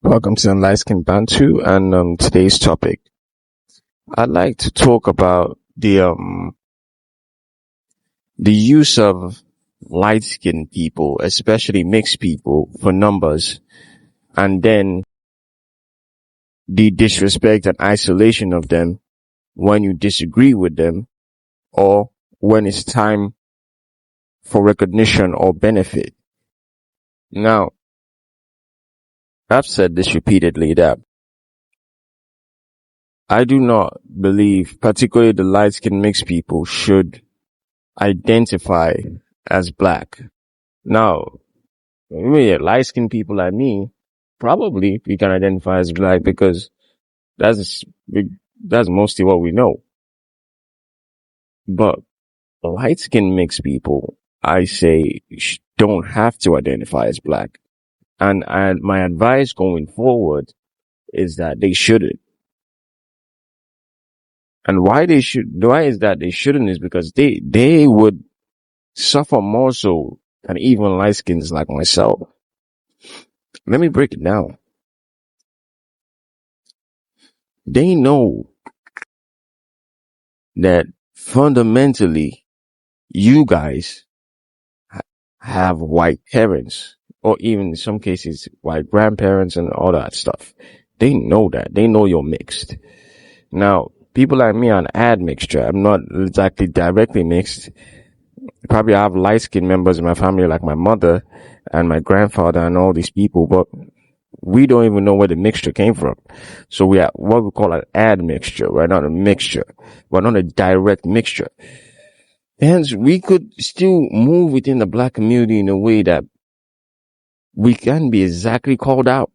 Welcome to Light Skin Bantu, and today's topic, I'd like to talk about the use of light skinned people, especially mixed people, for numbers, and then the disrespect and isolation of them when you disagree with them, or when it's time for recognition or benefit. Now, I've said this repeatedly that I do not believe, particularly the light skinned mixed people, should identify as black. Now, light skinned people like me, probably we can identify as black because that's that's mostly what we know. But light skinned mixed people, I say, don't have to identify as black. And my advice going forward is that they shouldn't. And why is that they shouldn't is because they would suffer more so than even light skins like myself. Let me break it down. They know that fundamentally you guys have white parents, or even in some cases white grandparents and all that stuff. They know that. They know you're mixed. Now, people like me are an admixture. I'm not exactly directly mixed. Probably I have light-skinned members in my family like my mother and my grandfather and all these people, but we don't even know where the mixture came from. So we are what we call an admixture. We're not a mixture. We're not a direct mixture. Hence, we could still move within the black community in a way that we can be exactly called out.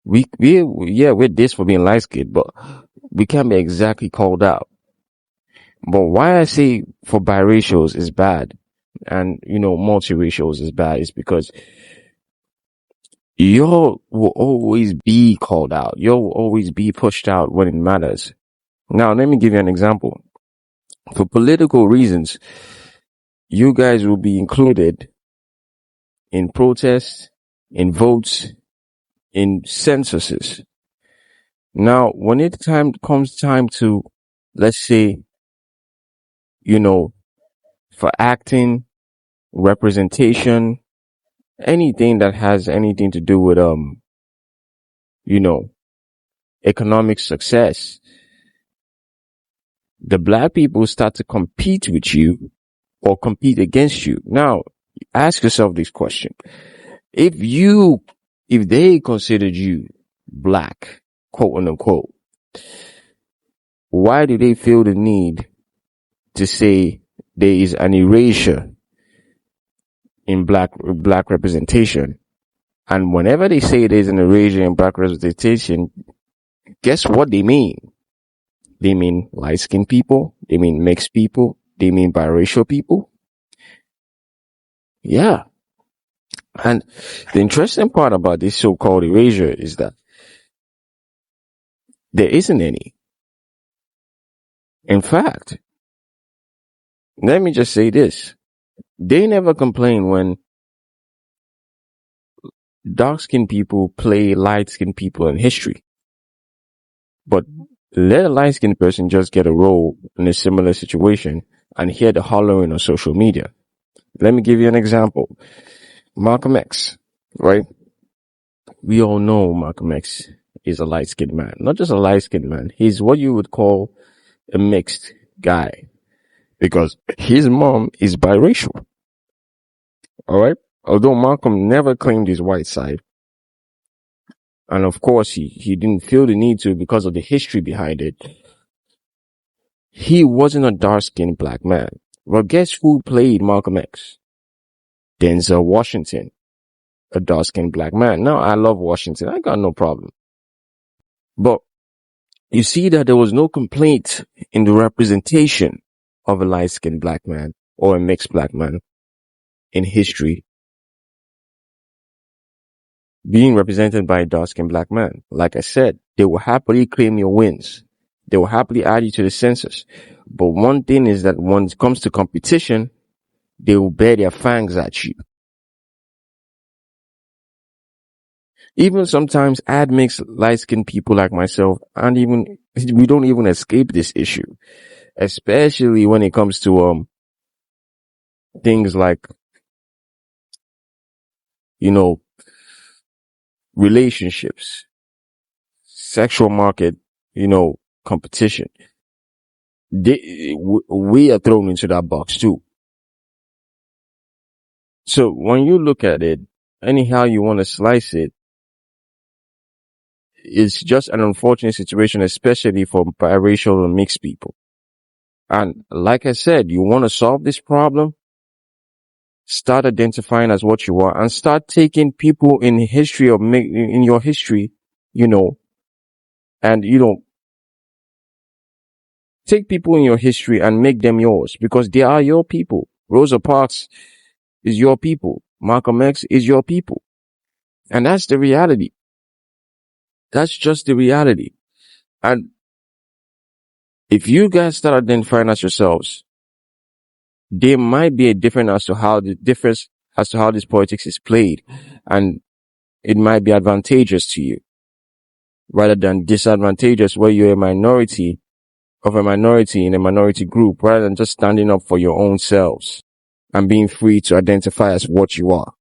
We're this for being light-skinned, but we can't be exactly called out. But why I say for biracials is bad and, multiracials is bad is because you will always be called out. You'll always be pushed out when it matters. Now, let me give you an example. For political reasons, you guys will be included in protests, in votes, in censuses. Now, when it comes time to, let's say, for acting, representation, anything that has anything to do with, economic success, the black people start to compete with you or compete against you. Now, ask yourself this question. If they considered you black, quote unquote, why do they feel the need to say there is an erasure in black representation? And whenever they say there's an erasure in black representation, guess what they mean? They mean light-skinned people. They mean mixed people. They mean biracial people. Yeah. And the interesting part about this so-called erasure is that there isn't any. In fact, let me just say this. They never complain when dark-skinned people play light-skinned people in history. But let a light-skinned person just get a role in a similar situation and hear the hollering on social media. Let me give you an example. Malcolm X, right? We all know Malcolm X is a light-skinned man. Not just a light-skinned man. He's what you would call a mixed guy. Because his mom is biracial. Alright? Although Malcolm never claimed his white side. And of course, he didn't feel the need to because of the history behind it. He wasn't a dark-skinned black man. Well, guess who played Malcolm X? Denzel Washington, a dark-skinned black man. Now, I love Washington. I got no problem. But you see that there was no complaint in the representation of a light-skinned black man or a mixed black man in history being represented by a dark-skinned black man. Like I said, they will happily claim your wins. They will happily add you to the census. But one thing is that when it comes to competition, they will bear their fangs at you. Even sometimes ad makes light-skinned people like myself, and even we don't even escape this issue, especially when it comes to things like, you know, relationships, sexual market, competition. We are thrown into that box too. So when you look at it, anyhow you want to slice it, it's just an unfortunate situation, especially for biracial and mixed people. And like I said, you want to solve this problem, start identifying as what you are and start taking people in history in your history, and take people in your history and make them yours because they are your people. Rosa Parks is your people. Malcolm X is your people. And that's the reality. That's just the reality. And if you guys start identifying as yourselves, there might be a difference as to how this politics is played, and it might be advantageous to you rather than disadvantageous where you're a minority in a minority group rather than just standing up for your own selves and being free to identify as what you are.